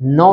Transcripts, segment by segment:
9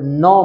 9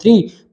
3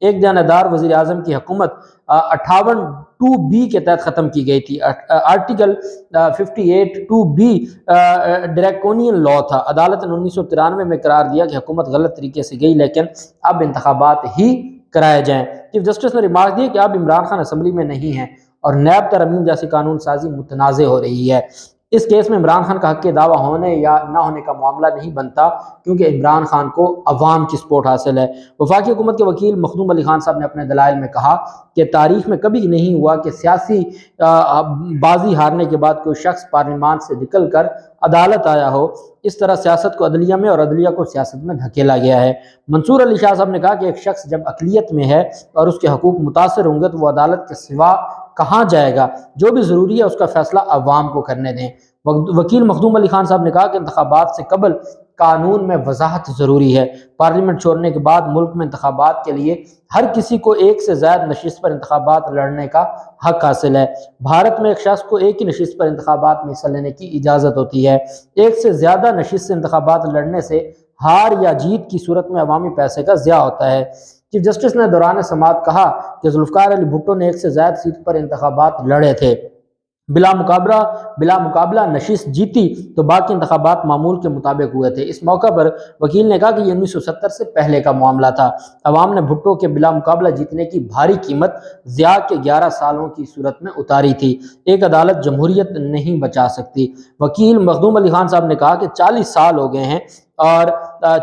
ایک جانبدار وزیر اعظم کی حکومت 58(2)B کے تحت ختم کی گئی تھی۔ آرٹیکل 58(2)B ڈریکونین لا تھا۔ عدالت نے 1993 میں قرار دیا کہ حکومت غلط طریقے سے گئی، لیکن اب انتخابات ہی کرائے جائیں۔ چیف جسٹس نے ریمارک دی کہ اب عمران خان اسمبلی میں نہیں ہیں اور نیب ترمیم جیسی قانون سازی متنازع ہو رہی ہے۔ اس کیس میں عمران خان کا حق دعویٰ ہونے یا نہ ہونے کا معاملہ نہیں بنتا، کیونکہ عمران خان کو عوام کی سپورٹ حاصل ہے۔ وفاقی حکومت کے وکیل مخدوم علی خان صاحب نے اپنے دلائل میں کہا کہ تاریخ میں کبھی نہیں ہوا کہ سیاسی بازی ہارنے کے بعد کوئی شخص پارلیمان سے نکل کر عدالت آیا ہو۔ اس طرح سیاست کو عدلیہ میں اور عدلیہ کو سیاست میں دھکیلا گیا ہے۔ منصور علی شاہ صاحب نے کہا کہ ایک شخص جب اقلیت میں ہے اور اس کے حقوق متاثر ہوں گے تو وہ عدالت کے سوا کہاں جائے گا؟ جو بھی ضروری ہے اس کا فیصلہ عوام کو کرنے دیں۔ وکیل مخدوم علی خان صاحب نے کہا کہ انتخابات سے قبل قانون میں وضاحت ضروری ہے۔ پارلیمنٹ چھوڑنے کے بعد ملک میں انتخابات کے لیے ہر کسی کو ایک سے زائد نشست پر انتخابات لڑنے کا حق حاصل ہے۔ بھارت میں ایک شخص کو ایک ہی نشست پر انتخابات میں حصہ لینے کی اجازت ہوتی ہے۔ ایک سے زیادہ نشست سے انتخابات لڑنے سے ہار یا جیت کی صورت میں عوامی پیسے کا ضیاع ہوتا ہے۔ چیف جسٹس نے دوران سماعت کہا کہ ذوالفقار علی بھٹو نے ایک سے زائد سیٹ پر انتخابات لڑے تھے، بلا مقابلہ نشست جیتی تو باقی انتخابات معمول کے مطابق ہوئے تھے۔ اس موقع پر وکیل نے کہا کہ یہ 1970 سے پہلے کا معاملہ تھا۔ عوام نے بھٹو کے بلا مقابلہ جیتنے کی بھاری قیمت ضیاء کے 11 سالوں کی صورت میں اتاری تھی۔ ایک عدالت جمہوریت نہیں بچا سکتی۔ وکیل مخدوم علی خان صاحب نے کہا کہ 40 سال ہو گئے ہیں اور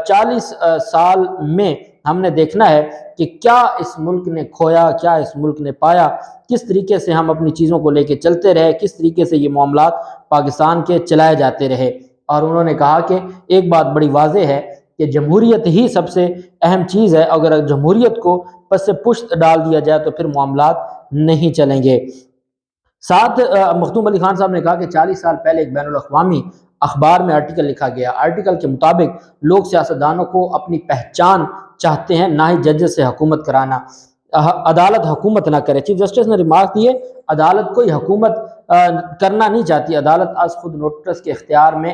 40 سال میں ہم نے دیکھنا ہے کہ کیا اس ملک نے کھویا، کیا اس ملک نے پایا، کس طریقے سے ہم اپنی چیزوں کو لے کے چلتے رہے، کس طریقے سے یہ معاملات پاکستان کے چلائے جاتے رہے۔ اور انہوں نے کہا کہ ایک بات بڑی واضح ہے کہ جمہوریت ہی سب سے اہم چیز ہے، اگر جمہوریت کو پس سے پشت ڈال دیا جائے تو پھر معاملات نہیں چلیں گے۔ ساتھ مخدوم علی خان صاحب نے کہا کہ 40 سال پہلے ایک بین الاقوامی اخبار میں آرٹیکل لکھا گیا۔ آرٹیکل کے مطابق لوگ سیاستدانوں کو اپنی پہچان چاہتے ہیں، نہ ہی ججز سے حکومت کرانا۔ عدالت حکومت نہ کرے۔ چیف جسٹس نے ریمارک دیے عدالت کوئی حکومت کرنا نہیں چاہتی، عدالت از خود نوٹس کے اختیار میں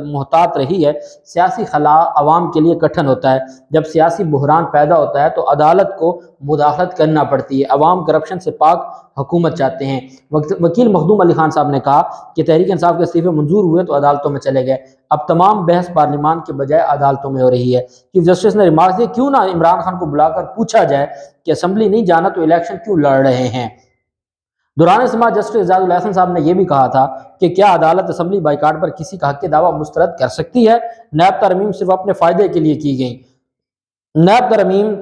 محتاط رہی ہے۔ سیاسی خلا عوام کے لیے کٹھن ہوتا ہے۔ جب سیاسی بحران پیدا ہوتا ہے تو عدالت کو مداخلت کرنا پڑتی ہے۔ عوام کرپشن سے پاک حکومت چاہتے ہیں۔ وکیل مخدوم علی خان صاحب نے کہا کہ تحریک انصاف کے استعفے منظور ہوئے تو عدالتوں میں چلے گئے، اب تمام بحث پارلیمان کے بجائے عدالتوں میں ہو رہی ہے۔ چیف جسٹس نے ریمارک دیا کیوں نہ عمران خان کو بلا کر پوچھا جائے کہ اسمبلی نہیں جانا تو الیکشن کیوں لڑ رہے ہیں۔ دوران سماعت جسٹس اعجاز الاحسن صاحب نے یہ بھی کہا تھا کہ کیا عدالت اسمبلی بائیکاٹ پر کسی کا حق دعویٰ مسترد کر سکتی ہے؟ نیب ترمیم صرف اپنے فائدے کے لیے کی گئی۔ نیب ترمیم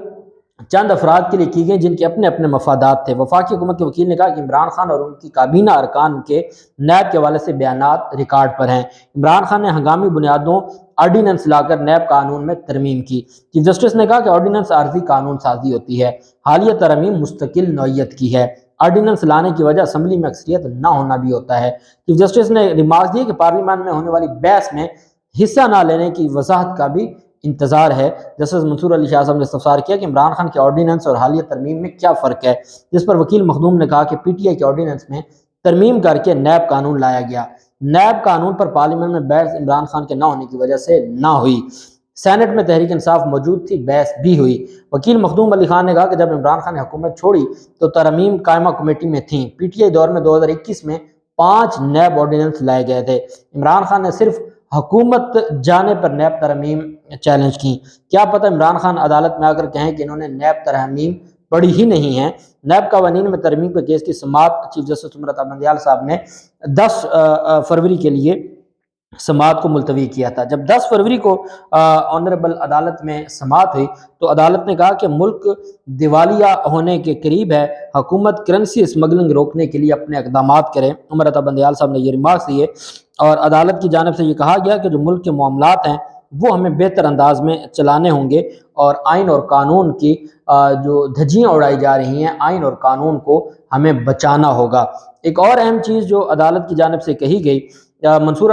چند افراد کے لیے کی گئی جن کے اپنے اپنے مفادات تھے۔ وفاقی حکومت کے وکیل نے کہا کہ عمران خان اور ان کی کابینہ ارکان کے نیب کے حوالے سے بیانات ریکارڈ پر ہیں۔ عمران خان نے ہنگامی بنیادوں آرڈیننس لا کر نیب قانون میں ترمیم کی۔ چیف جسٹس نے کہا کہ آرڈیننس عارضی قانون سازی ہوتی ہے، حالیہ ترمیم مستقل نوعیت کی ہے۔ آرڈیننس لانے کی وجہ اسمبلی میں اکثریت نہ ہونا بھی ہوتا ہے۔ چیف جسٹس نے ریمارک دیے کہ پارلیمان میں ہونے والی بحث میں حصہ نہ لینے کی وضاحت کا بھی انتظار ہے۔ جسٹس منصور علی شاہ صاحب نے استفسار کیا کہ عمران خان کے آرڈیننس اور حالیہ ترمیم میں کیا فرق ہے، جس پر وکیل مخدوم نے کہا کہ پی ٹی آئی کے آرڈیننس میں ترمیم کر کے نیب قانون لایا گیا۔ نیب قانون پر پارلیمنٹ میں بحث عمران خان کے نہ ہونے کی وجہ سے نہ ہوئی۔ سینٹ میں تحریک انصاف موجود تھی، بحث بھی ہوئی۔ وکیل مخدوم علی خان نے کہا کہ جب عمران خان نے حکومت چھوڑی تو ترمیم قائمہ کمیٹی میں تھیں۔ پی ٹی آئی دور میں 2021 میں 5 نیب آرڈیننس لائے گئے تھے۔ عمران خان نے صرف حکومت جانے پر نیب ترمیم چیلنج کی۔ کیا پتہ عمران خان عدالت میں آ کر کہیں کہ انہوں نے نیب ترمیم پڑھی ہی نہیں ہے۔ نیب قوانین میں ترمیم کے کیس کی سماعت چیف جسٹس عمر عطا بندیال صاحب نے 10 فروری کے لیے سماعت کو ملتوی کیا تھا۔ جب 10 فروری کو آنریبل عدالت میں سماعت ہوئی تو عدالت نے کہا کہ ملک دیوالیہ ہونے کے قریب ہے، حکومت کرنسی اسمگلنگ روکنے کے لیے اپنے اقدامات کرے۔ عمر عطا بندیال صاحب نے یہ ریمارکس دیے اور عدالت کی جانب سے یہ کہا گیا کہ جو ملک کے معاملات ہیں وہ ہمیں بہتر انداز میں چلانے ہوں گے اور آئین اور قانون کی جو دھجیاں اڑائی جا رہی ہیں، آئین اور قانون کو ہمیں بچانا ہوگا۔ ایک اور اہم چیز جو عدالت کی جانب سے کہی گئی، منصور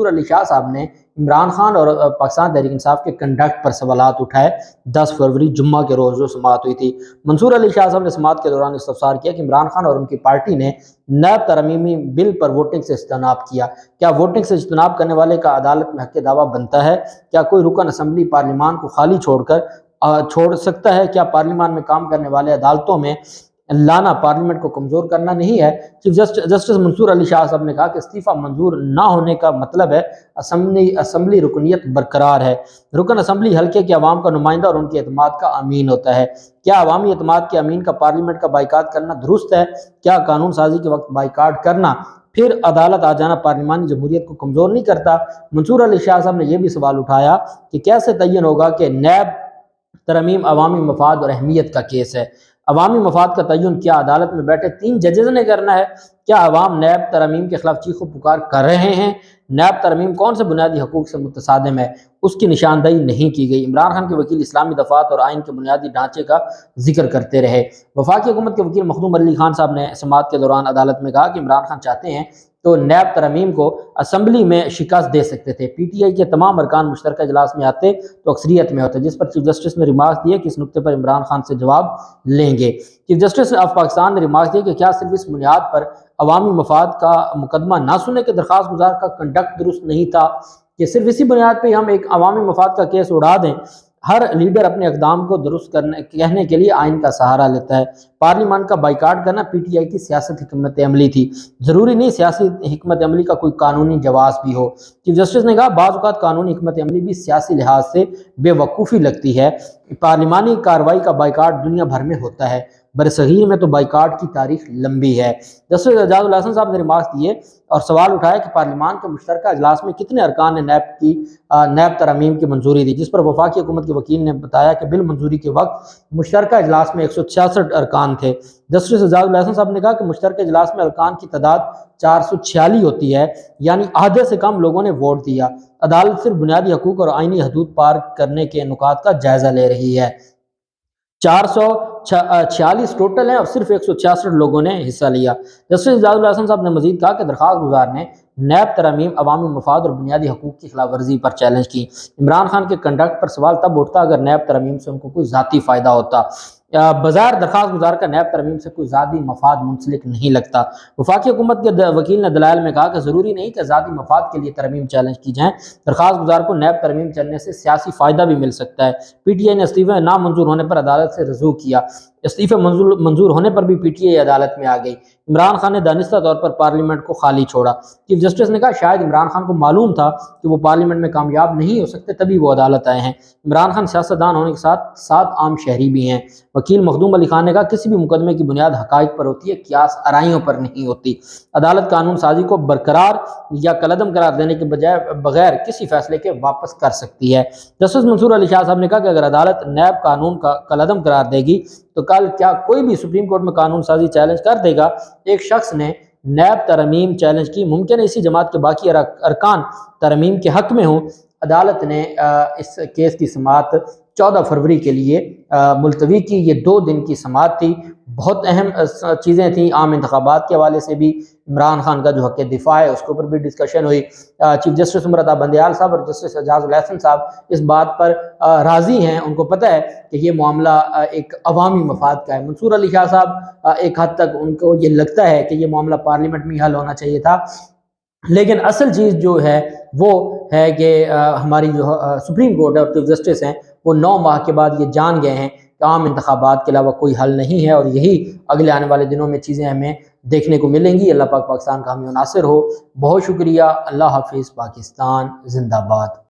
علی شاہ صاحب نے عمران خان اور پاکستان تحریک انصاف کے کنڈکٹ پر سوالات اٹھائے۔ 10 فروری جمعہ کے روز جو سماعت ہوئی تھی، منصور علی شاہ صاحب نے سماعت کے دوران استفسار کیا کہ عمران خان اور ان کی پارٹی نے نیب ترمیمی بل پر ووٹنگ سے اجتناب کیا، کیا ووٹنگ سے اجتناب کرنے والے کا عدالت میں حق دعویٰ بنتا ہے؟ کیا کوئی رکن اسمبلی پارلیمان کو خالی چھوڑ کر چھوڑ سکتا ہے؟ کیا پارلیمان میں کام کرنے والے عدالتوں میں لانا پارلیمنٹ کو کمزور کرنا نہیں ہے؟ چیف جسٹس منصور علی شاہ صاحب نے کہا کہ استعفیٰ منظور نہ ہونے کا مطلب ہے اسمبلی رکنیت برقرار ہے۔ رکن اسمبلی حلقے کے عوام کا نمائندہ اور ان کے اعتماد کا امین ہوتا ہے۔ کیا عوامی اعتماد کے امین کا پارلیمنٹ کا بائیکاٹ کرنا درست ہے؟ کیا قانون سازی کے وقت بائیکاٹ کرنا پھر عدالت آ جانا پارلیمانی جمہوریت کو کمزور نہیں کرتا؟ منصور علی شاہ صاحب نے یہ بھی سوال اٹھایا کہ کیسے تعین ہوگا کہ نیب ترمیم عوامی مفاد اور اہمیت کا کیس ہے؟ عوامی مفاد کا تعین کیا عدالت میں بیٹھے 3 ججز نے کرنا ہے؟ کیا عوام نیب ترمیم کے خلاف چیخ و پکار کر رہے ہیں؟ نیب ترمیم کون سے بنیادی حقوق سے متصادم ہے؟ اس کی نشاندہی نہیں کی گئی۔ عمران خان کے وکیل اسلامی دفعات اور آئین کے بنیادی ڈھانچے کا ذکر کرتے رہے۔ وفاقی حکومت کے وکیل مخدوم علی خان صاحب نے سماعت کے دوران عدالت میں کہا کہ عمران خان چاہتے ہیں تو نیب ترمیم کو اسمبلی میں شکست دے سکتے تھے، پی ٹی آئی کے تمام ارکان مشترکہ اجلاس میں آتے تو اکثریت میں ہوتے، جس پر چیف جسٹس نے ریمارکس دیے کہ اس نکتے پر عمران خان سے جواب لیں گے۔ چیف جسٹس آف پاکستان نے ریمارکس دیے کہ کیا صرف اس بنیاد پر عوامی مفاد کا مقدمہ نہ سنے کہ درخواست گزار کا کنڈکٹ درست نہیں تھا، کہ صرف اسی بنیاد پہ ہم ایک عوامی مفاد کا کیس اڑا دیں؟ ہر لیڈر اپنے اقدام کو درست کہنے کے لیے آئین کا سہارا لیتا ہے۔ پارلیمان کا بائیکاٹ کرنا پی ٹی آئی کی سیاست حکمت عملی تھی، ضروری نہیں سیاسی حکمت عملی کا کوئی قانونی جواز بھی ہو۔ چیف جسٹس نے کہا بعض اوقات قانونی حکمت عملی بھی سیاسی لحاظ سے بے وقوفی لگتی ہے۔ پارلیمانی کارروائی کا بائیکاٹ دنیا بھر میں ہوتا ہے، برصغیر میں تو بائیکاٹ کی تاریخ لمبی ہے۔ جسٹس اعجاز الحسن صاحب نے ریمارکس دیے اور سوال اٹھایا کہ پارلیمان کے مشترکہ اجلاس میں کتنے ارکان نے نیب ترمیم کی منظوری دی، جس پر وفاقی حکومت کے وکیل نے بتایا کہ بل منظوری کے وقت مشترکہ اجلاس میں 166 ارکان تھے۔ جسٹس اعجاز الحسن صاحب نے کہا کہ مشترکہ اجلاس میں ارکان کی تعداد 446 ہوتی ہے، یعنی آدھے سے کم لوگوں نے ووٹ دیا۔ عدالت صرف بنیادی حقوق اور آئینی حدود پار کرنے کے نکات کا جائزہ لے رہی ہے۔ 446 ٹوٹل ہیں اور صرف 166 لوگوں نے حصہ لیا۔ جسٹس اعجاز الحسن صاحب نے مزید کہا کہ درخواست گزار نے نیب ترمیم عوامی مفاد اور بنیادی حقوق کی خلاف ورزی پر چیلنج کی۔ عمران خان کے کنڈکٹ پر سوال تب اٹھتا اگر نیب ترمیم سے ان کو کوئی ذاتی فائدہ ہوتا۔ بظاہر درخواست گزار کا نیب ترمیم سے کوئی ذاتی مفاد منسلک نہیں لگتا۔ وفاقی حکومت کے وکیل نے دلائل میں کہا کہ ضروری نہیں کہ ذاتی مفاد کے لیے ترمیم چیلنج کی جائیں، درخواست گزار کو نیب ترمیم چلنے سے سیاسی فائدہ بھی مل سکتا ہے۔ پی ٹی آئی نے استعفے نامنظور ہونے پر عدالت سے رجوع کیا، استعفے منظور ہونے پر بھی پی ٹی آئی عدالت میں آ گئی۔ عمران خان نے دانستہ طور پر پارلیمنٹ کو خالی چھوڑا۔ چیف جسٹس نے کہا شاید عمران خان کو معلوم تھا کہ وہ پارلیمنٹ میں کامیاب نہیں ہو سکتے، تبھی وہ عدالت آئے ہیں۔ عمران خان سیاستدان ہونے کے ساتھ ساتھ عام شہری بھی ہیں۔ وکیل مخدوم علی خان نے کہا کسی بھی مقدمے کی بنیاد حقائق پر ہوتی ہے، قیاس آرائیوں پر نہیں ہوتی۔ عدالت قانون سازی کو برقرار یا کالعدم قرار دینے کے بجائے بغیر کسی فیصلے کے واپس کر سکتی ہے۔ جسٹس منصور علی شاہ صاحب نے کہا کہ اگر عدالت نیب قانون کا کالعدم قرار دے گی تو کل کیا کوئی بھی سپریم کورٹ میں قانون سازی چیلنج کر دے گا؟ ایک شخص نے نیب ترمیم چیلنج کی، ممکن ہے اسی جماعت کے باقی ارکان ترمیم کے حق میں ہوں۔ عدالت نے اس کیس کی سماعت 14 فروری کے لیے ملتوی کی۔ یہ 2 دن کی سماعت تھی، بہت اہم چیزیں تھیں۔ عام انتخابات کے حوالے سے بھی عمران خان کا جو حق دفاع ہے اس کے اوپر بھی ڈسکشن ہوئی۔ چیف جسٹس عمر عطا بندیال صاحب اور جسٹس اعجاز الحسن صاحب اس بات پر راضی ہیں، ان کو پتہ ہے کہ یہ معاملہ ایک عوامی مفاد کا ہے۔ منصور علی شاہ صاحب ایک حد تک ان کو یہ لگتا ہے کہ یہ معاملہ پارلیمنٹ میں حل ہونا چاہیے تھا، لیکن اصل چیز جو ہے وہ ہے کہ ہماری جو سپریم کورٹ ہے اور چیف جسٹس ہیں وہ 9 ماہ کے بعد یہ جان گئے ہیں کہ عام انتخابات کے علاوہ کوئی حل نہیں ہے، اور یہی اگلے آنے والے دنوں میں چیزیں ہمیں دیکھنے کو ملیں گی۔ اللہ پاک پاکستان کا حامی و ناصر ہو۔ بہت شکریہ۔ اللہ حافظ۔ پاکستان زندہ باد۔